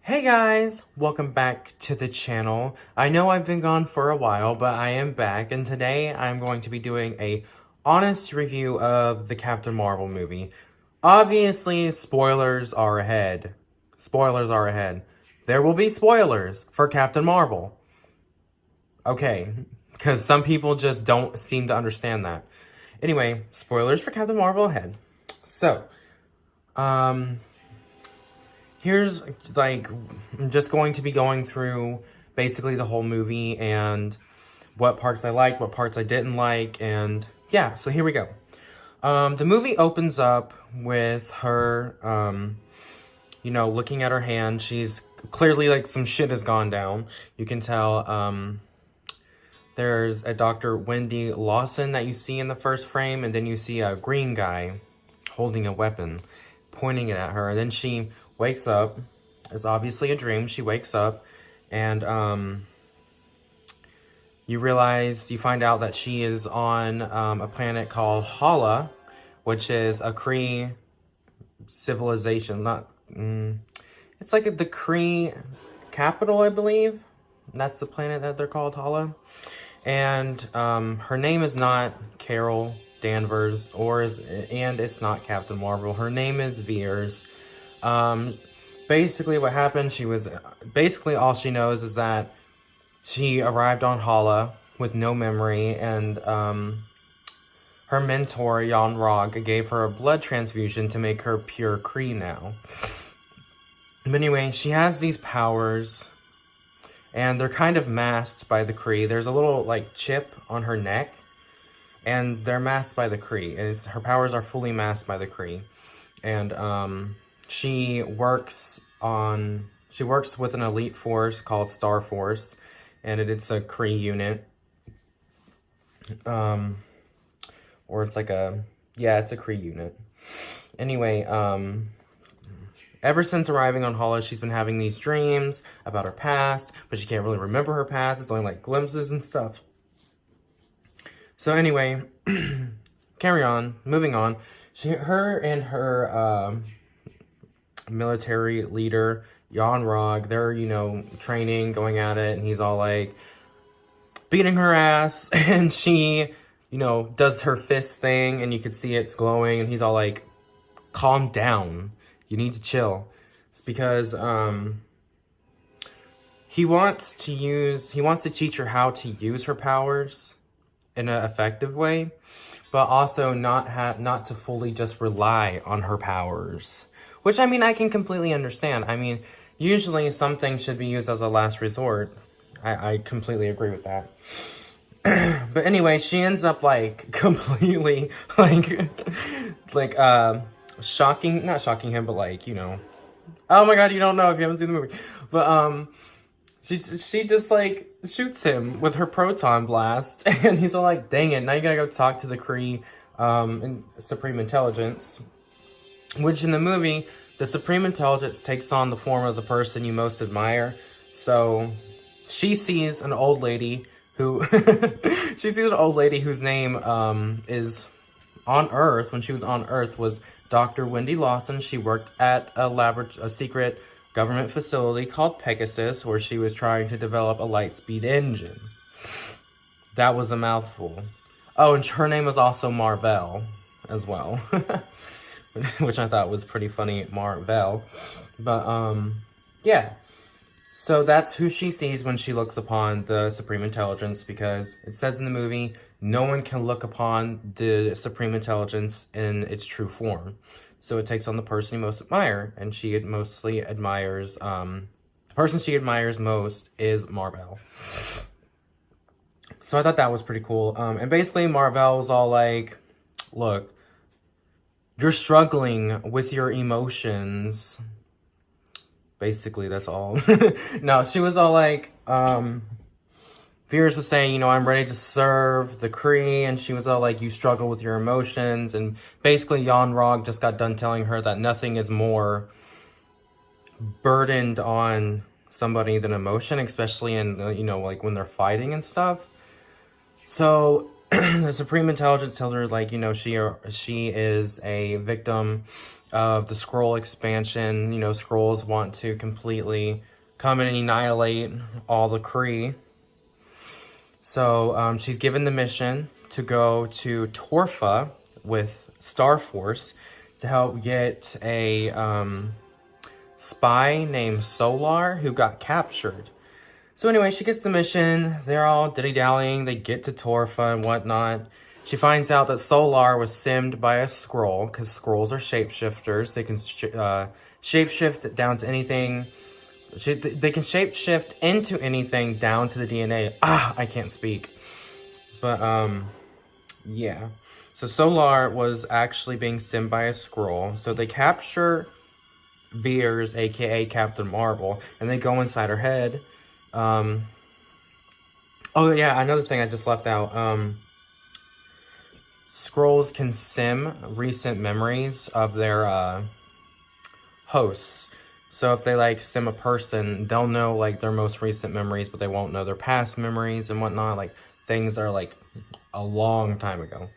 Hey guys, welcome back to the channel. I know I've been gone for a while, but I am back, and today I'm going to be doing a honest review of the Captain Marvel movie. Obviously, spoilers are ahead. Spoilers are ahead. There will be spoilers for Captain Marvel. Okay, because some people just don't seem to understand that. Anyway, spoilers for Captain Marvel ahead. So, here's, I'm just going to be going through basically the whole movie and what parts I liked, what parts I didn't like, and yeah, so here we go. The movie opens up with her, looking at her hand. She's clearly, like, some shit has gone down. You can tell, there's a Dr. Wendy Lawson that you see in the first frame, and then you see a green guy holding a weapon, pointing it at her, and then she wakes up. It's obviously a dream. She wakes up, and you find out that she is on a planet called Hala, which is a Kree civilization. It's like the Kree capital, I believe. That's the planet that they're called, Hala. And her name is not Carol Danvers, and it's not Captain Marvel. Her name is Veers. Basically what happened, basically all she knows is that she arrived on Hala with no memory, and her mentor, Yon-Rogg, gave her a blood transfusion to make her pure Kree now. But anyway, she has these powers, and they're kind of masked by the Kree. There's a little, like, chip on her neck, and they're masked by the Kree. Her powers are fully masked by the Kree. And, she works with an elite force called Star Force, and it's a Kree unit. Or it's like it's a Kree unit. Anyway, ever since arriving on Hala, she's been having these dreams about her past, but she can't really remember her past. It's only like glimpses and stuff. So anyway, moving on. Her and her military leader, Yon-Rogg, they're, training, going at it, and he's all like beating her ass, and she, does her fist thing, and you can see it's glowing, and he's all like, calm down. You need to chill. It's because he wants to teach her how to use her powers in an effective way, but also not to fully just rely on her powers. Which, I mean, I can completely understand. I mean, usually something should be used as a last resort. I completely agree with that. But anyway, she ends up, like, completely, not shocking him, but, like, oh my god, you don't know if you haven't seen the movie. But, she just, like, shoots him with her proton blast, and he's all like, dang it, now you gotta go talk to the Kree, Supreme Intelligence. Which in the movie, the Supreme Intelligence takes on the form of the person you most admire. So, she sees an old lady whose name, is on Earth, when she was on Earth, was Dr. Wendy Lawson. She worked at a secret government facility called Pegasus, where she was trying to develop a light-speed engine. That was a mouthful. Oh, and her name was also Mar-Vell as well. Which I thought was pretty funny, Mar-Vell. But, yeah. So that's who she sees when she looks upon the Supreme Intelligence, because it says in the movie, no one can look upon the Supreme Intelligence in its true form. So it takes on the person you most admire, and she mostly admires, the person she admires most is Mar-Vell. So I thought that was pretty cool. And basically Mar-Vell was all like, look, you're struggling with your emotions. Basically, that's all. No, she was all like, Veers was saying, I'm ready to serve the Kree, and she was all like, you struggle with your emotions, and basically Yon-Rogg just got done telling her that nothing is more burdened on somebody than emotion, especially in, like when they're fighting and stuff. So, the Supreme Intelligence tells her, like, she is a victim of the Skrull expansion. You know, Skrulls want to completely come in and annihilate all the Kree. So she's given the mission to go to Torfa with Starforce to help get a spy named Solar who got captured. So anyway, she gets the mission. They're all dilly-dallying. They get to Torfa and whatnot. She finds out that Solar was simmed by a Skrull, because Skrulls are shapeshifters. They can shapeshift down to anything. They can shapeshift into anything down to the DNA. I can't speak. But, yeah. So Solar was actually being simmed by a Skrull. So they capture Veers, aka Captain Marvel, and they go inside her head. Oh yeah, another thing I just left out. Skrulls can sim recent memories of their hosts. So if they like sim a person, they'll know like their most recent memories, but they won't know their past memories and whatnot, like things that are like a long time ago.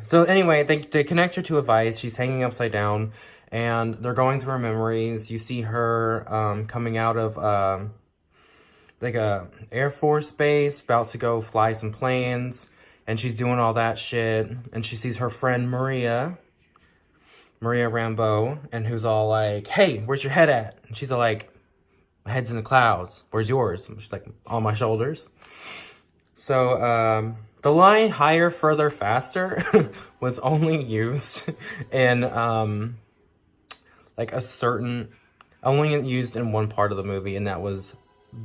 So anyway, they connect her to a vice. She's hanging upside down, and they're going through her memories. You see her coming out of like a Air Force base, about to go fly some planes, and she's doing all that shit, and she sees her friend Maria Rambeau, and who's all like, hey, where's your head at? And she's all like, my head's in the clouds. Where's yours? And she's like, on my shoulders. So, the line higher, further, faster was only used in, like a certain, only used in one part of the movie, and that was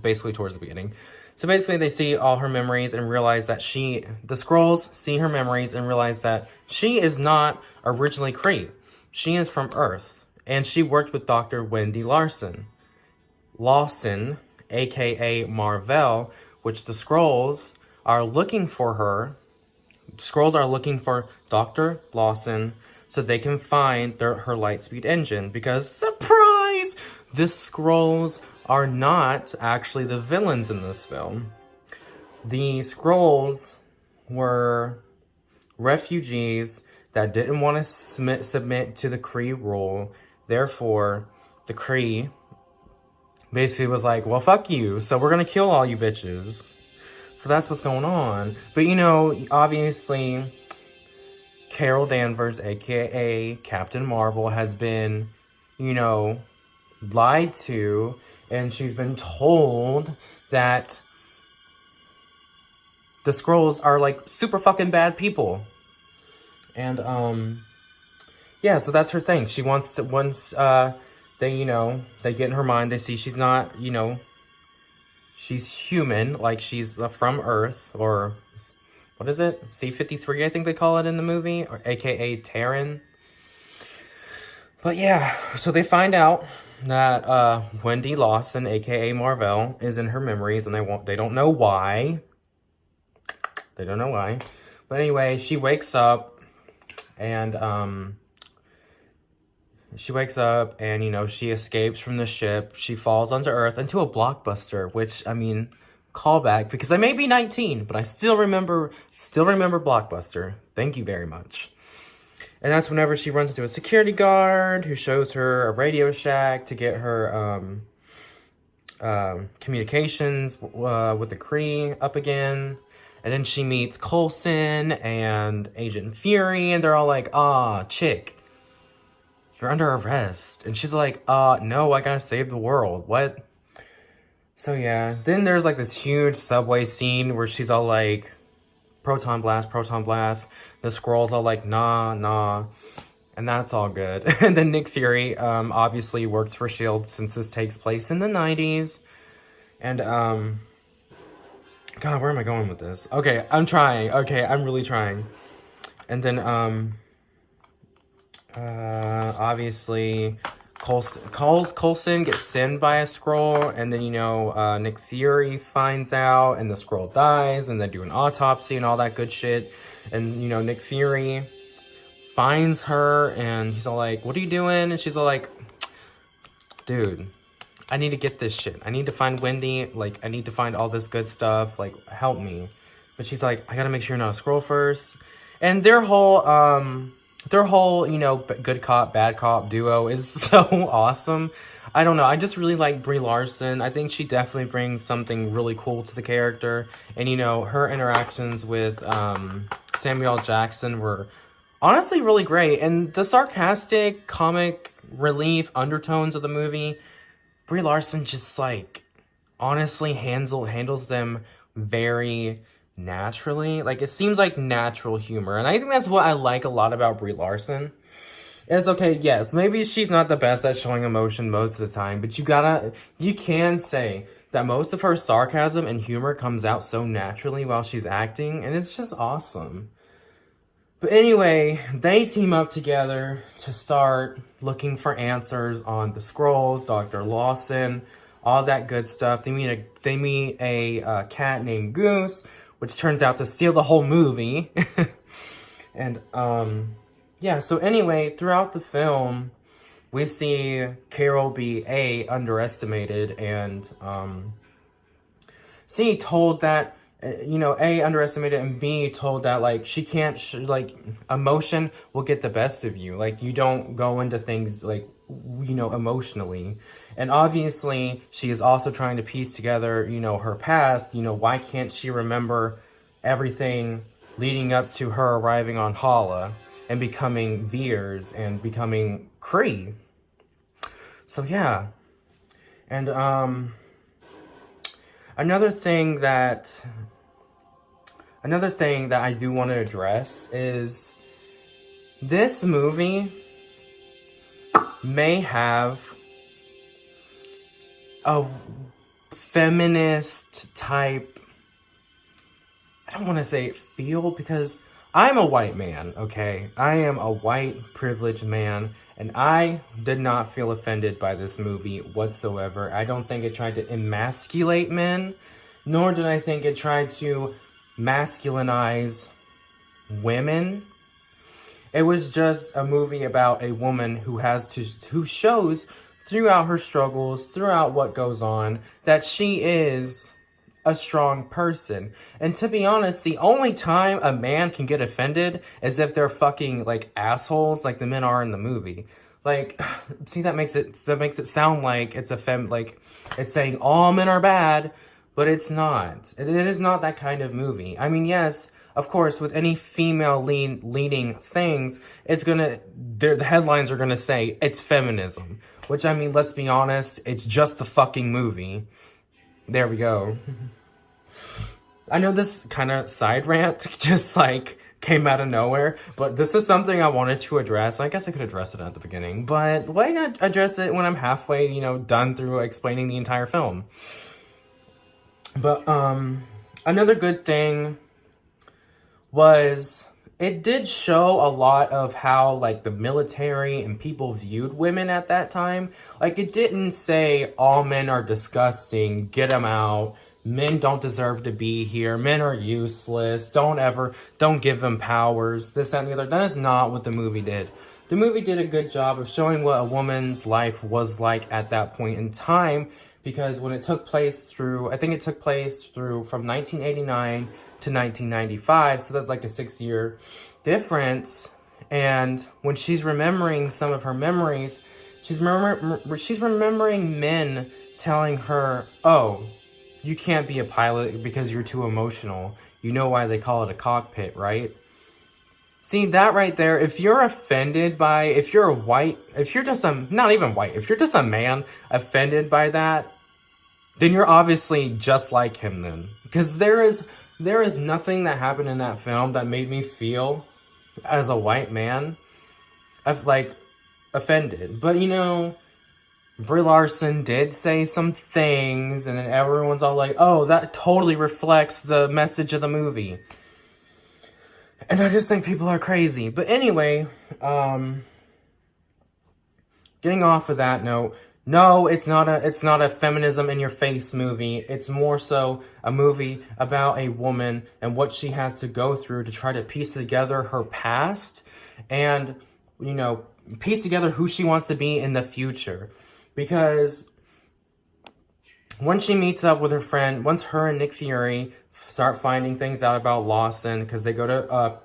basically towards the beginning. So basically they see all her memories and realize that the Skrulls see her memories and realize that she is not originally Kree. She is from Earth, and she worked with Dr. Wendy Lawson, aka Mar-Vell, which the Skrulls are looking for her. Skrulls are looking for Dr. Lawson so they can find her Lightspeed engine, because, surprise, the Skrulls are not actually the villains in this film. The Skrulls were refugees that didn't want to submit to the Kree rule. Therefore, the Kree basically was like, well, fuck you, so we're gonna kill all you bitches. So that's what's going on. But, you know, obviously, Carol Danvers, aka Captain Marvel, has been, you know, lied to, and she's been told that the Skrulls are, like, super fucking bad people. And, yeah, so that's her thing. She wants to, once, they, you know, they get in her mind, they see she's not, you know, she's human, like she's from Earth, or, what is it? C-53, I think they call it in the movie, or aka Terran. But yeah, so they find out that Wendy Lawson, aka Mar-Vell, is in her memories, and they don't know why. They don't know why. But anyway, she wakes up, and you know, she escapes from the ship. She falls onto Earth into a blockbuster, which, I mean, callback, because I may be 19, but I still remember Blockbuster. Thank you very much. And that's whenever she runs into a security guard who shows her a Radio Shack to get her communications with the Kree up again. And then she meets Coulson and Agent Fury, and they're all like, chick, you're under arrest. And she's like, no, I gotta save the world. What? So yeah, then there's like this huge subway scene where she's all like, proton blast, proton blast. The Skrulls all like, nah. And that's all good. And then Nick Fury, obviously works for S.H.I.E.L.D. since this takes place in the 90s. And, God, where am I going with this? Okay, I'm trying. Okay, I'm really trying. And then, obviously, Coulson gets sent by a Skrull, and then, you know, Nick Fury finds out, and the Skrull dies, and they do an autopsy and all that good shit. And, you know, Nick Fury finds her, and he's all like, what are you doing? And she's all like, dude, I need to get this shit. I need to find Wendy. Like, I need to find all this good stuff. Like, help me. But she's like, I gotta make sure you're not a Skrull first. And their whole, their whole, you know, good cop, bad cop duo is so awesome. I don't know. I just really like Brie Larson. I think she definitely brings something really cool to the character. And, you know, her interactions with Samuel L. Jackson were honestly really great. And the sarcastic, comic relief undertones of the movie, Brie Larson just, like, honestly handles them very naturally. Like, it seems like natural humor. And I think that's what I like a lot about Brie Larson. Is, okay, yes, maybe she's not the best at showing emotion most of the time, but you can say that most of her sarcasm and humor comes out so naturally while she's acting, and it's just awesome. But anyway, they team up together to start looking for answers on the Skrulls, Dr. Lawson, all that good stuff. They meet a cat named Goose, which turns out to steal the whole movie. And, yeah, so anyway, throughout the film, we see Carol be underestimated and C told that, you know, underestimated, and B told that, like, she can't, like, emotion will get the best of you. Like, you don't go into things, like, you know, emotionally. And obviously, she is also trying to piece together, you know, her past. You know, why can't she remember everything leading up to her arriving on Hala and becoming Veers and becoming Kree? So, yeah. And, Another thing that I do want to address is this movie may have a feminist type, I don't want to say feel, because I'm a white man, okay? I am a white privileged man, and I did not feel offended by this movie whatsoever. I don't think it tried to emasculate men, nor did I think it tried to masculinize women. It was just a movie about a woman who shows throughout her struggles, throughout what goes on, that she is a strong person. And to be honest, the only time a man can get offended is if they're fucking, like, assholes like the men are in the movie. Like, see, that makes it sound like it's it's saying all men are bad, but it's not. It is not that kind of movie. I mean, yes, of course, with any female leading things, the headlines are gonna say it's feminism. Which, I mean, let's be honest, it's just a fucking movie. There we go. I know this kind of side rant just, like, came out of nowhere, but this is something I wanted to address. I guess I could address it at the beginning, but why not address it when I'm halfway, you know, done through explaining the entire film? But, another good thing was it did show a lot of how, like, the military and people viewed women at that time. Like, it didn't say all men are disgusting, get them out, men don't deserve to be here, men are useless, don't give them powers, this, that, and the other. That is not what the movie did. The movie did a good job of showing what a woman's life was like at that point in time, because when it took place from 1989 to 1995, so that's like a 6-year difference. And when she's remembering some of her memories, she's remembering men telling her, oh, you can't be a pilot because you're too emotional. You know why they call it a cockpit, right? See, that right there, if you're offended by, if you're just a man offended by that, then you're obviously just like him then. Because there is nothing that happened in that film that made me feel, as a white man, offended. But, you know, Brie Larson did say some things, and then everyone's all like, oh, that totally reflects the message of the movie. And I just think people are crazy. But anyway, getting off of that note, no, it's not a feminism in your face movie. It's more so a movie about a woman and what she has to go through to try to piece together her past and, you know, piece together who she wants to be in the future. Because when she meets up with her friend, once her and Nick Fury start finding things out about Lawson, because they go to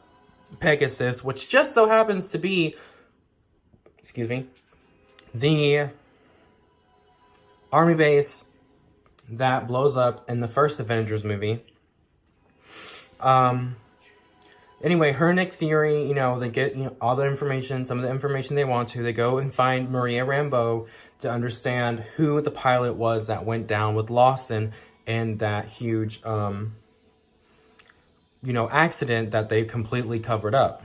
Pegasus, which just so happens to be, excuse me, the army base that blows up in the first Avengers movie. Anyway, her and Nick Fury, they get all the information, some of the information they want to. They go and find Maria Rambeau to understand who the pilot was that went down with Lawson in that huge, accident that they completely covered up.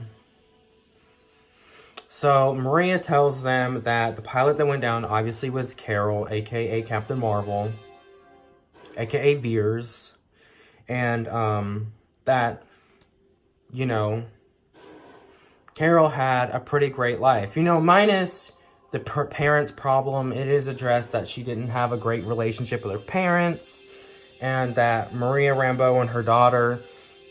So Maria tells them that the pilot that went down obviously was Carol, aka Captain Marvel, aka Veers, and that, Carol had a pretty great life. Minus the parents' problem, it is addressed that she didn't have a great relationship with her parents, and that Maria Rambeau and her daughter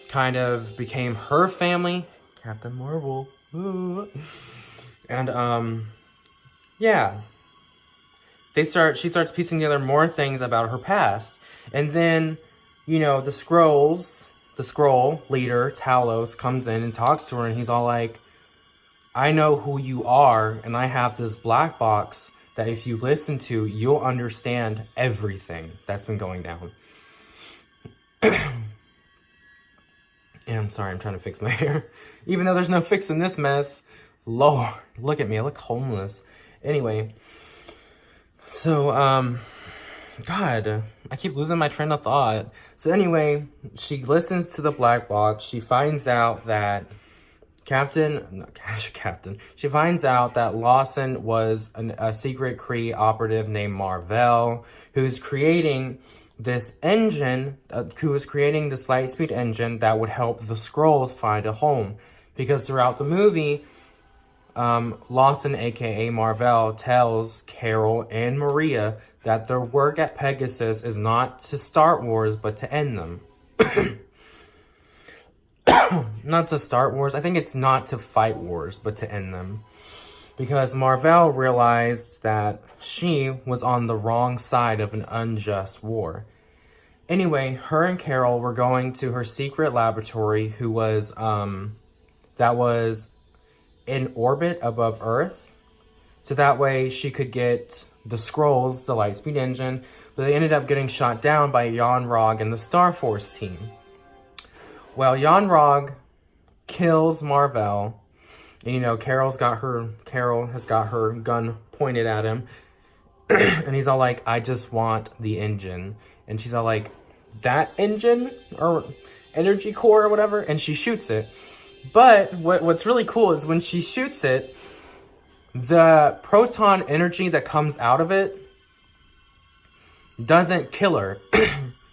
kind of became her family. Captain Marvel. And, yeah. She starts piecing together more things about her past. And then, the Skrull leader, Talos, comes in and talks to her, and he's all like, I know who you are, and I have this black box that if you listen to, you'll understand everything that's been going down. And I'm sorry, I'm trying to fix my hair. Even though there's no fixing this mess. Lord, look at me, I look homeless. Anyway, so, God, I keep losing my train of thought. So anyway, she listens to the black box. She finds out that she finds out that Lawson was a secret Kree operative named Mar-Vell, who's creating this engine, who was creating this light-speed engine that would help the Skrulls find a home. Because throughout the movie, Lawson, aka Mar-Vell, tells Carol and Maria that their work at Pegasus is not to start wars, but to end them. Not to start wars. I think it's not to fight wars, but to end them. Because Mar-Vell realized that she was on the wrong side of an unjust war. Anyway, her and Carol were going to her secret laboratory, who was, that was in orbit above Earth. So that way she could get the Skrulls, the Lightspeed engine, but they ended up getting shot down by Yon-Rogg and the Star Force team. Well, Yon-Rogg kills Mar-Vell, and Carol has got her gun pointed at him, and he's all like, I just want the engine. And she's all like, that engine? Or energy core or whatever? And she shoots it. But what's really cool is when she shoots it, the proton energy that comes out of it doesn't kill her.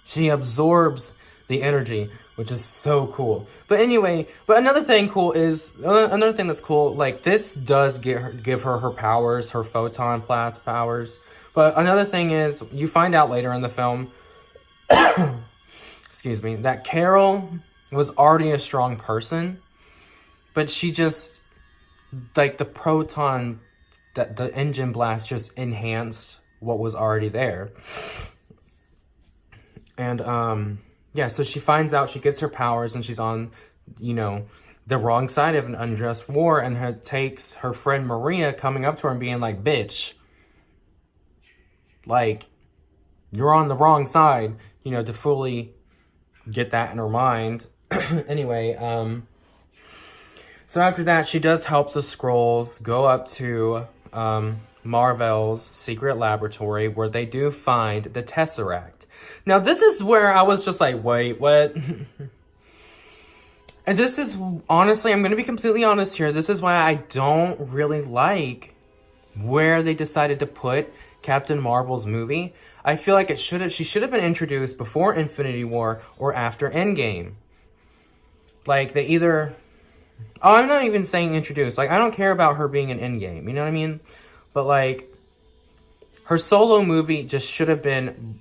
She absorbs the energy, which is so cool. But anyway, another thing that's cool, like, this does give her her powers, her photon blast powers. But another thing is, you find out later in the film, excuse me, that Carol was already a strong person, but she just, like, the proton, that the engine blast just enhanced what was already there. And, yeah, so she finds out, she gets her powers, and she's on, the wrong side of an unjust war, and takes her friend Maria coming up to her and being like, bitch, like, you're on the wrong side, to fully get that in her mind. Anyway, so after that, she does help the Skrulls go up to Mar-Vell's secret laboratory, where they do find the Tesseract. Now, this is where I was just like, wait, what? And this is, honestly, I'm going to be completely honest here. This is why I don't really like where they decided to put Captain Marvel's movie. I feel like she should have been introduced before Infinity War or after Endgame. Like, they either... Oh, I'm not even saying introduced. Like, I don't care about her being in Endgame. You know what I mean? But, like, her solo movie just should have been...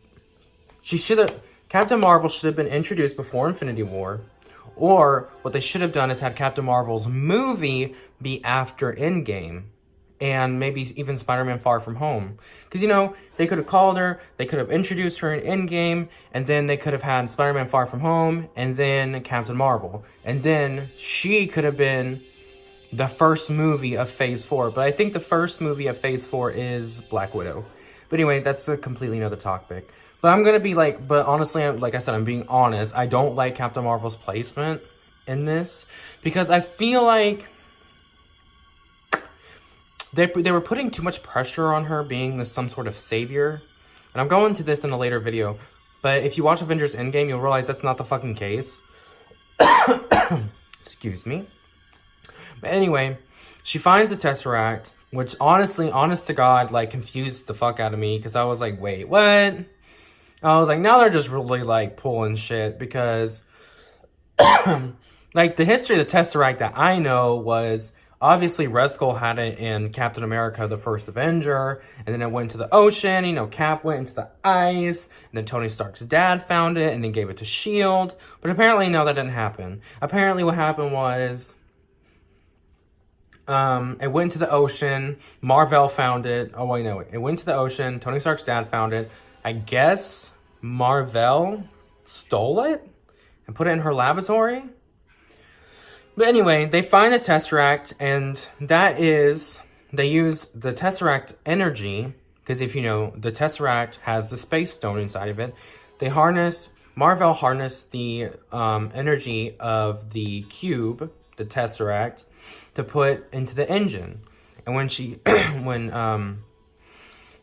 Captain Marvel should have been introduced before Infinity War. Or, what they should have done is had Captain Marvel's movie be after Endgame. and maybe even Spider-Man Far From Home. Because, you know, they could have called her, they could have introduced her in Endgame, and then they could have had Spider-Man Far From Home, and then Captain Marvel. And then she could have been the first movie of Phase 4. But I think the first movie of Phase 4 is Black Widow. But anyway, that's a completely another topic. But I'm going to be like, but honestly, like I said, I'm being honest. I don't like Captain Marvel's placement in this. Because I feel like they were putting too much pressure on her being some sort of savior. And I'm going to this in a later video. But if you watch Avengers Endgame, you'll realize that's not the fucking case. Excuse me. But anyway, she finds the Tesseract, which honestly, honest to God, like, confused the fuck out of me. Because I was like, wait, what? I was like, now they're just really, like, pulling shit. Because, like, the history of the Tesseract that I know was, obviously, Red Skull had it in Captain America, the First Avenger. And then it went into the ocean. You know, Cap went into the ice. And then Tony Stark's dad found it and then gave it to S.H.I.E.L.D. But apparently, no, that didn't happen. Apparently, what happened was, it went into the ocean. Marvel found it. Oh, wait, no. It went to the ocean. Tony Stark's dad found it. I guess Marvel stole it and put it in her laboratory. But anyway, they find the Tesseract, and that is, they use the Tesseract energy, because if you know, the Tesseract has the Space Stone inside of it. Marvel harnessed the energy of the cube, the Tesseract, to put into the engine. And when when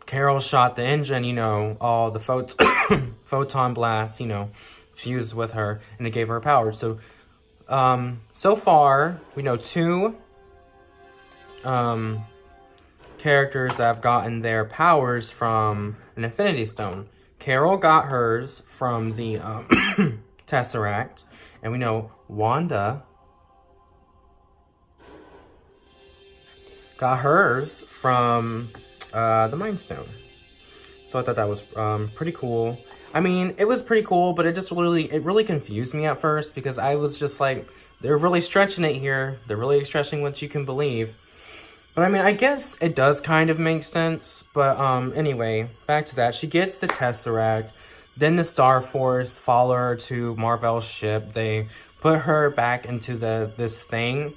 Carol shot the engine, you know, all the photon blasts, you know, fused with her, and it gave her power. So, so far, we know 2 characters that have gotten their powers from an Infinity Stone. Carol got hers from the Tesseract, and we know Wanda got hers from the Mind Stone. So I thought that was pretty cool. I mean, it was pretty cool, but it really confused me at first, because I was just like, they're really stretching it here. They're really stretching what you can believe. But I mean, I guess it does kind of make sense. But anyway, back to that. She gets the Tesseract. Then the Star Force follow her to Marvel's ship. They put her back into this thing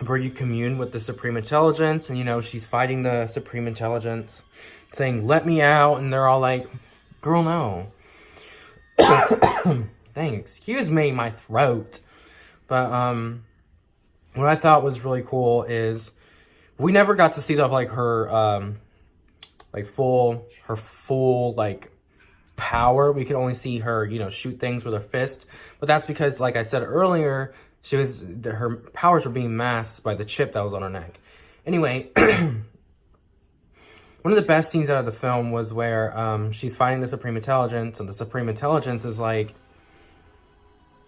where you commune with the Supreme Intelligence. And, you know, she's fighting the Supreme Intelligence, saying, let me out. And they're all like, girl, no. Dang, excuse me, my throat. But, what I thought was really cool is we never got to see her, full, like, power. We could only see her, you know, shoot things with her fist. But that's because, like I said earlier, her powers were being masked by the chip that was on her neck. Anyway, one of the best scenes out of the film was where she's fighting the Supreme Intelligence, and the Supreme Intelligence is like,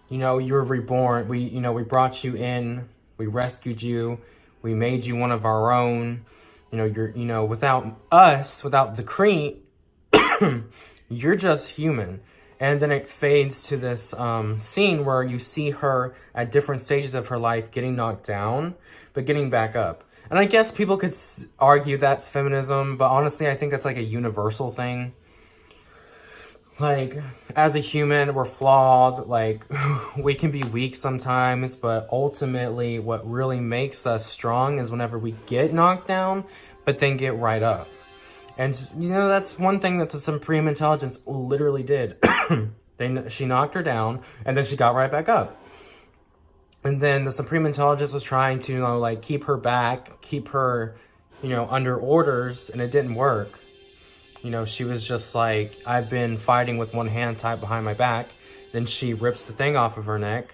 you know, you were reborn. We brought you in. We rescued you. We made you one of our own. You know, without us, without the Kree, you're just human. And then it fades to this scene where you see her at different stages of her life getting knocked down, but getting back up. And I guess people could argue that's feminism, but honestly, I think that's like a universal thing. Like, as a human, we're flawed. Like, we can be weak sometimes, but ultimately, what really makes us strong is whenever we get knocked down, but then get right up. And, you know, that's one thing that the Supreme Intelligence literally did. She knocked her down, and then she got right back up. And then the Supreme Intelligence was trying to, you know, like, keep her back, keep her, you know, under orders, and it didn't work. You know, she was just like, I've been fighting with one hand tied behind my back. Then she rips the thing off of her neck,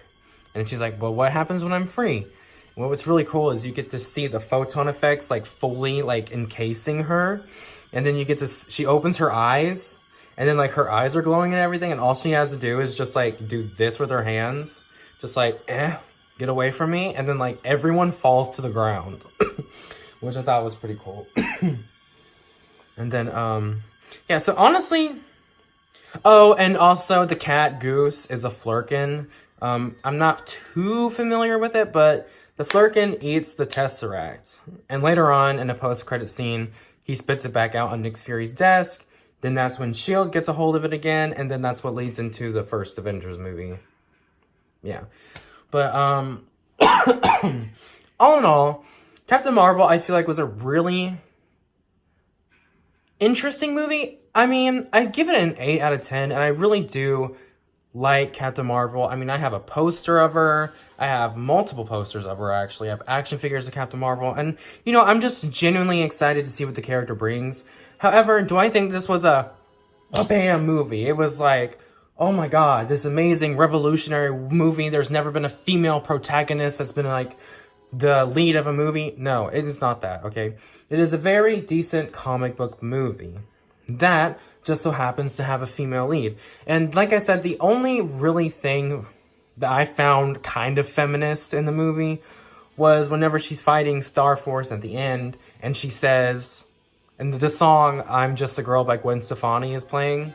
and she's like, well, what happens when I'm free? Well, what's really cool is you get to see the photon effects, like, fully, like, encasing her. And then you get to, she opens her eyes, and then, like, her eyes are glowing and everything, and all she has to do is just, like, do this with her hands. Just, like, get away from me. And then, like, everyone falls to the ground, which I thought was pretty cool. And then, yeah, so honestly, oh, and also the cat Goose is a Flurkin. I'm not too familiar with it, but The Flerken eats the Tesseract, and later on in a post-credit scene, he spits it back out on Nick Fury's desk. Then that's when S.H.I.E.L.D. gets a hold of it again, and then that's what leads into the first Avengers movie. Yeah. But, all in all, Captain Marvel, I feel like, was a really interesting movie. I mean, I give it an 8 out of 10, and I really do like Captain Marvel. I mean, I have a poster of her. I have multiple posters of her, actually. I have action figures of Captain Marvel. And, you know, I'm just genuinely excited to see what the character brings. However, do I think this was a bam movie? It was like, oh my god, this amazing revolutionary movie. There's never been a female protagonist that's been like the lead of a movie. No, it is not that, okay? It is a very decent comic book movie that just so happens to have a female lead. And like I said, the only really thing that I found kind of feminist in the movie was whenever she's fighting Star Force at the end, and she says, and the song I'm Just a Girl by Gwen Stefani is playing.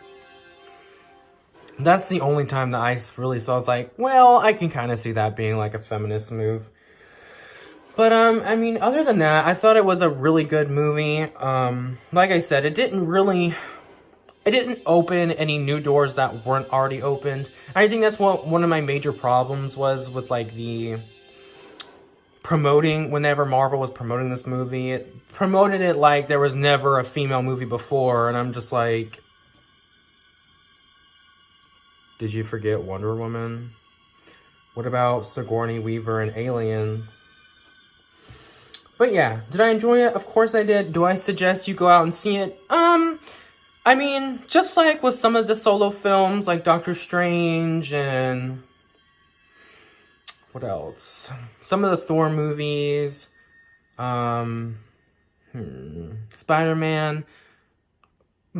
That's the only time that I really saw. I was like, well, I can kind of see that being like a feminist move. But, I mean, other than that, I thought it was a really good movie. Like I said, it didn't open any new doors that weren't already opened. I think that's what one of my major problems was with, like, the promoting. Whenever Marvel was promoting this movie, it promoted it like there was never a female movie before, and I'm just like, did you forget Wonder Woman? What about Sigourney Weaver and Alien? But yeah, did I enjoy it? Of course I did. Do I suggest you go out and see it? I mean, just like with some of the solo films, like Doctor Strange and what else? Some of the Thor movies, Spider-Man.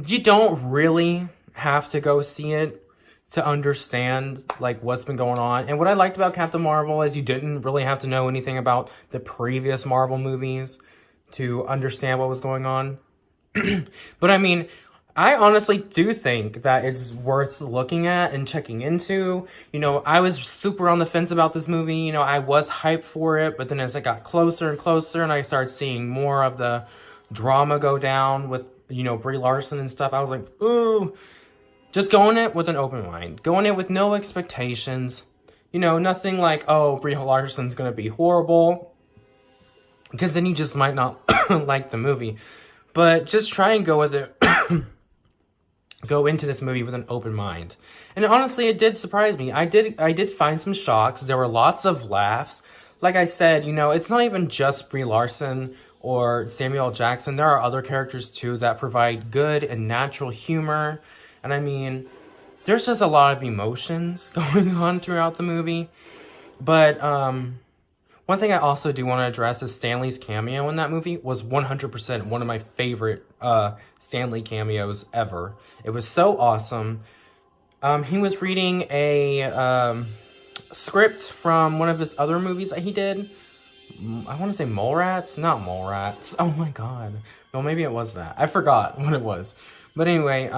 You don't really have to go see it to understand, like, what's been going on. And what I liked about Captain Marvel is you didn't really have to know anything about the previous Marvel movies to understand what was going on. But, I mean, I honestly do think that it's worth looking at and checking into. You know, I was super on the fence about this movie. You know, I was hyped for it, but then as it got closer and closer and I started seeing more of the drama go down with, you know, Brie Larson and stuff, I was like, ooh. Just go in it with an open mind. Go in it with no expectations. You know, nothing like, oh, Brie Larson's going to be horrible. Because then you just might not like the movie. But just try and go with it. Go into this movie with an open mind. And honestly, it did surprise me. I did find some shocks. There were lots of laughs. Like I said, you know, it's not even just Brie Larson or Samuel L. Jackson. There are other characters, too, that provide good and natural humor. And I mean, there's just a lot of emotions going on throughout the movie. But one thing I also do want to address is Stan Lee's cameo in that movie was 100% one of my favorite Stan Lee cameos ever. It was so awesome. He was reading a script from one of his other movies that he did. I want to say Mallrats? Not Mallrats. Oh my god. No, maybe it was that. I forgot what it was. But anyway,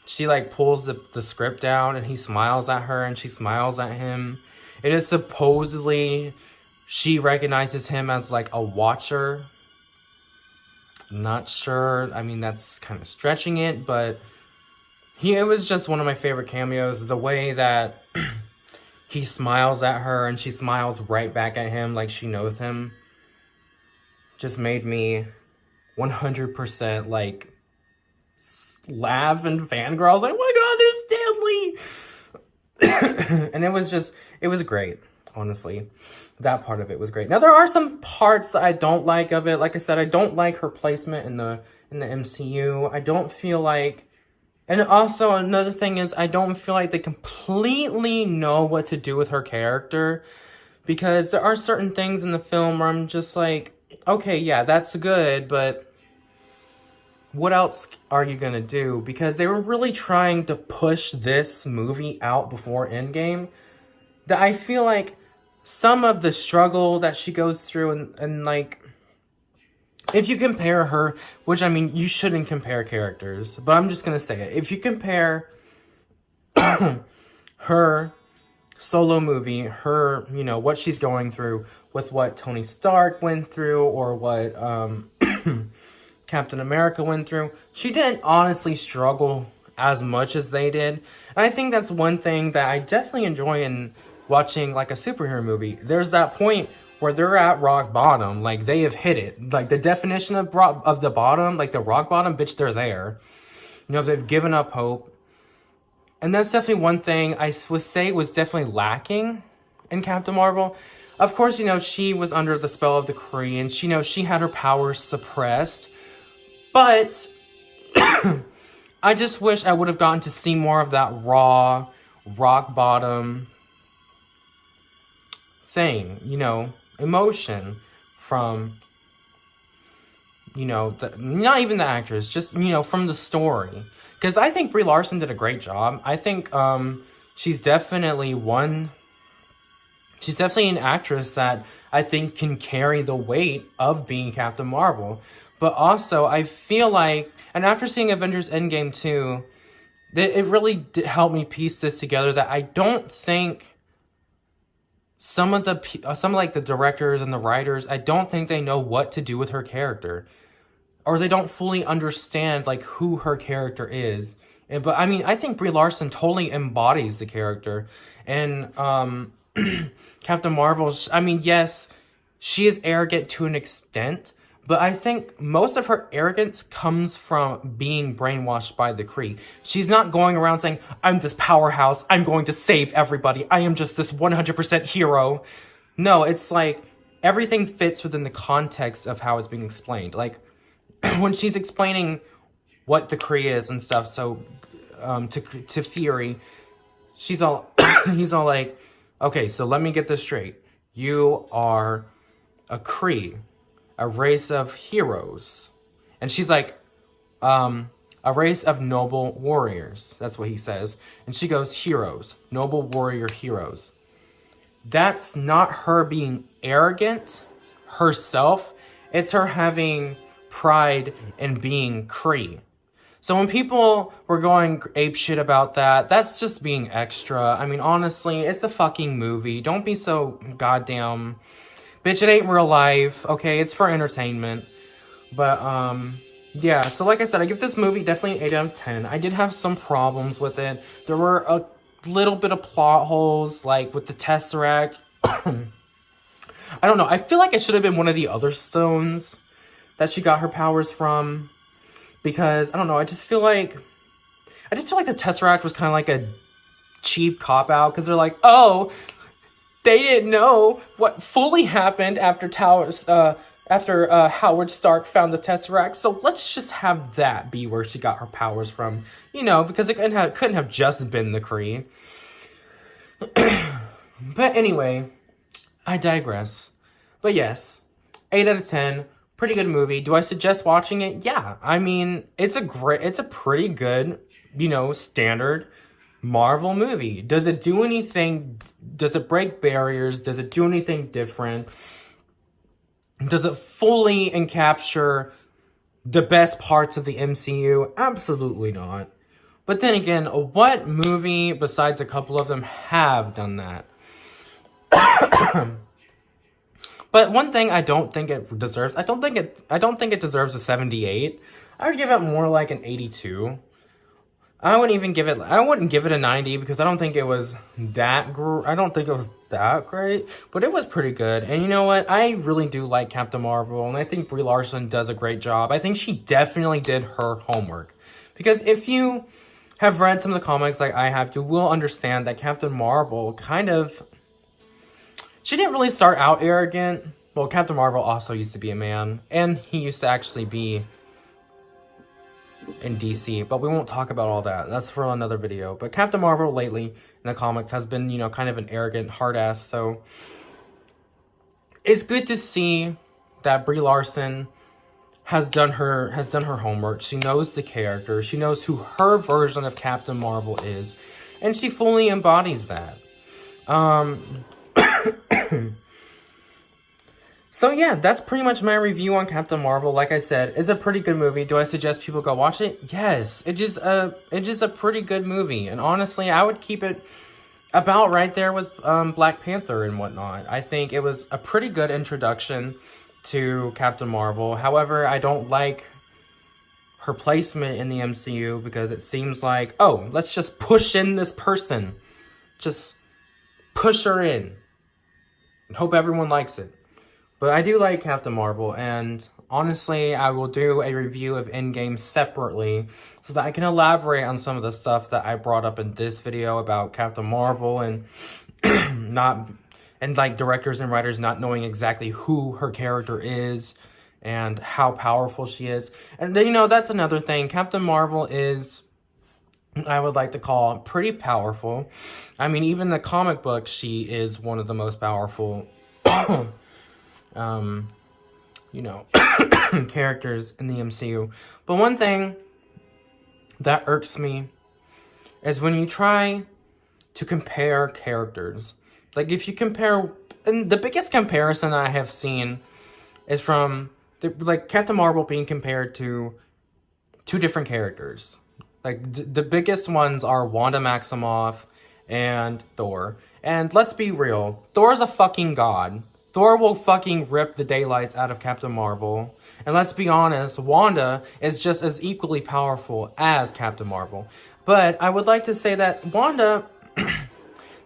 she, like, pulls the script down, and he smiles at her, and she smiles at him. It is supposedly she recognizes him as, like, a watcher. Not sure. I mean, that's kind of stretching it, but it was just one of my favorite cameos. The way that he smiles at her, and she smiles right back at him like she knows him, just made me 100%, like, laugh and fangirl. I was like, oh my god, there's Stan Lee! And it was great, honestly. That part of it was great. Now, there are some parts that I don't like of it. Like I said, I don't like her placement in the MCU. I don't feel like... And also, another thing is, I don't feel like they completely know what to do with her character. Because there are certain things in the film where I'm just like, okay, yeah, that's good, but what else are you gonna do? Because they were really trying to push this movie out before Endgame. That I feel like some of the struggle that she goes through and like, if you compare her, which I mean, you shouldn't compare characters, but I'm just gonna say it. If you compare her solo movie, her, you know, what she's going through with what Tony Stark went through, or what Captain America went through. She didn't honestly struggle as much as they did. And I think that's one thing that I definitely enjoy in watching like a superhero movie. There's that point where they're at rock bottom, like they have hit it. Like the definition of the bottom, like the rock bottom, bitch, they're there. You know, they've given up hope. And that's definitely one thing I would say was definitely lacking in Captain Marvel. Of course, you know, she was under the spell of the Kree, and she, you know, she had her powers suppressed. But I just wish I would have gotten to see more of that raw, rock bottom thing, you know, emotion from, you know, not even the actress, just, you know, from the story. Because I think Brie Larson did a great job. I think she's definitely an actress that I think can carry the weight of being Captain Marvel. But also, I feel like, and after seeing Avengers Endgame 2, it really helped me piece this together, that I don't think some of the directors and the writers, I don't think they know what to do with her character. Or they don't fully understand, like, who her character is. But, I mean, I think Brie Larson totally embodies the character. And, Captain Marvel, I mean, yes, she is arrogant to an extent. But I think most of her arrogance comes from being brainwashed by the Kree. She's not going around saying, I'm this powerhouse, I'm going to save everybody, I am just this 100% hero. No, it's like, everything fits within the context of how it's being explained. Like, when she's explaining what the Kree is and stuff, so to Fury, he's all like, okay, so let me get this straight. You are a Kree, a race of heroes. And she's like, a race of noble warriors. That's what he says. And she goes, heroes, noble warrior heroes. That's not her being arrogant herself. It's her having pride in being Kree. So when people were going apeshit about that, that's just being extra. I mean, honestly, it's a fucking movie. Don't be so goddamn... Bitch, it ain't real life, okay? It's for entertainment. But, yeah. So like I said, I give this movie definitely an 8 out of 10. I did have some problems with it. There were a little bit of plot holes, like with the Tesseract. I don't know. I feel like it should have been one of the other stones that she got her powers from, because I don't know, I just feel like the Tesseract was kind of like a cheap cop-out, because they're like, oh, they didn't know what fully happened after Howard Stark found the Tesseract, so let's just have that be where she got her powers from, you know, because it couldn't have just been the Kree. But anyway, I digress. But yes, 8 out of 10. Pretty good movie. Do I suggest watching it? Yeah. I mean, it's a pretty good, you know, standard Marvel movie. Does it do anything? Does it break barriers? Does it do anything different? Does it fully encapture the best parts of the MCU? Absolutely not. But then again, what movie besides a couple of them have done that? But one thing I don't think it deserves, I don't think it deserves a 78. I would give it more like an 82. I wouldn't give it a 90, because I don't think it was that great, but it was pretty good. And you know what? I really do like Captain Marvel, and I think Brie Larson does a great job. I think she definitely did her homework, because if you have read some of the comics like I have, you will understand that Captain Marvel she didn't really start out arrogant. Well, Captain Marvel also used to be a man, and he used to actually be in DC, but we won't talk about all that. That's for another video. But Captain Marvel lately in the comics has been, you know, kind of an arrogant hard ass, so it's good to see that Brie Larson has done her homework. She knows the character. She knows who her version of Captain Marvel is, and she fully embodies that. So yeah, that's pretty much my review on Captain Marvel. Like I said, it's a pretty good movie. Do I suggest people go watch it? Yes. It's just a pretty good movie. And honestly, I about right there with Black Panther and whatnot. I think it was a pretty good introduction to Captain Marvel. However, I don't like her placement in the MCU because it seems like, oh, let's just push in this person. Just push her in. Hope everyone likes it. But I do like Captain Marvel, and honestly, I will do a review of Endgame separately so that I can elaborate on some of the stuff that I brought up in this video about Captain Marvel and like directors and writers not knowing exactly who her character is and how powerful she is. And you know, that's another thing. Captain Marvel is, I would like to call, pretty powerful. I mean, even the comic book, she is one of the most powerful you know, characters in the MCU. But one thing that irks me is when you try to compare characters. Like, if you compare, and the biggest comparison I have seen is from, like, Captain Marvel being compared to two different characters. Like, the biggest ones are Wanda Maximoff and Thor. And let's be real, Thor's a fucking god. Thor will fucking rip the daylights out of Captain Marvel. And let's be honest, Wanda is just as equally powerful as Captain Marvel. But I would like to say that Wanda,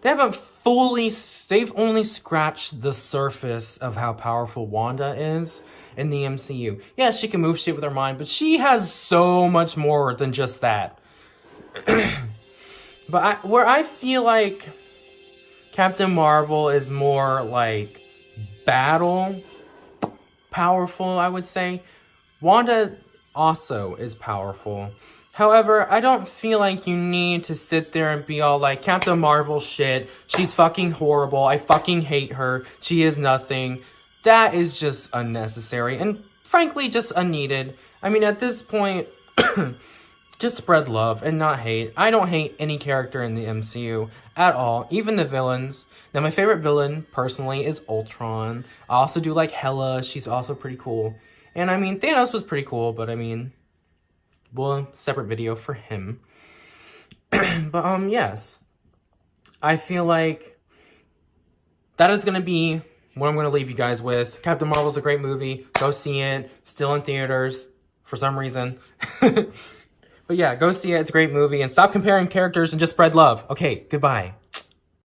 they've only scratched the surface of how powerful Wanda is in the MCU. Yeah, she can move shit with her mind, but she has so much more than just that. But where I feel like Captain Marvel is more like battle powerful, I would say. Wanda also is powerful. However, I don't feel like you need to sit there and be all like, Captain Marvel shit, she's fucking horrible, I fucking hate her, she is nothing. That is just unnecessary and frankly just unneeded. I mean, at this point, just spread love and not hate. I don't hate any character in the MCU at all, even the villains. Now, my favorite villain, personally, is Ultron. I also do like Hela. She's also pretty cool. And, I mean, Thanos was pretty cool, but, I mean, well, separate video for him. But, yes. I feel like that is going to be what I'm going to leave you guys with. Captain Marvel's a great movie. Go see it. Still in theaters for some reason. But yeah, go see it. It's a great movie. And stop comparing characters and just spread love. Okay, goodbye.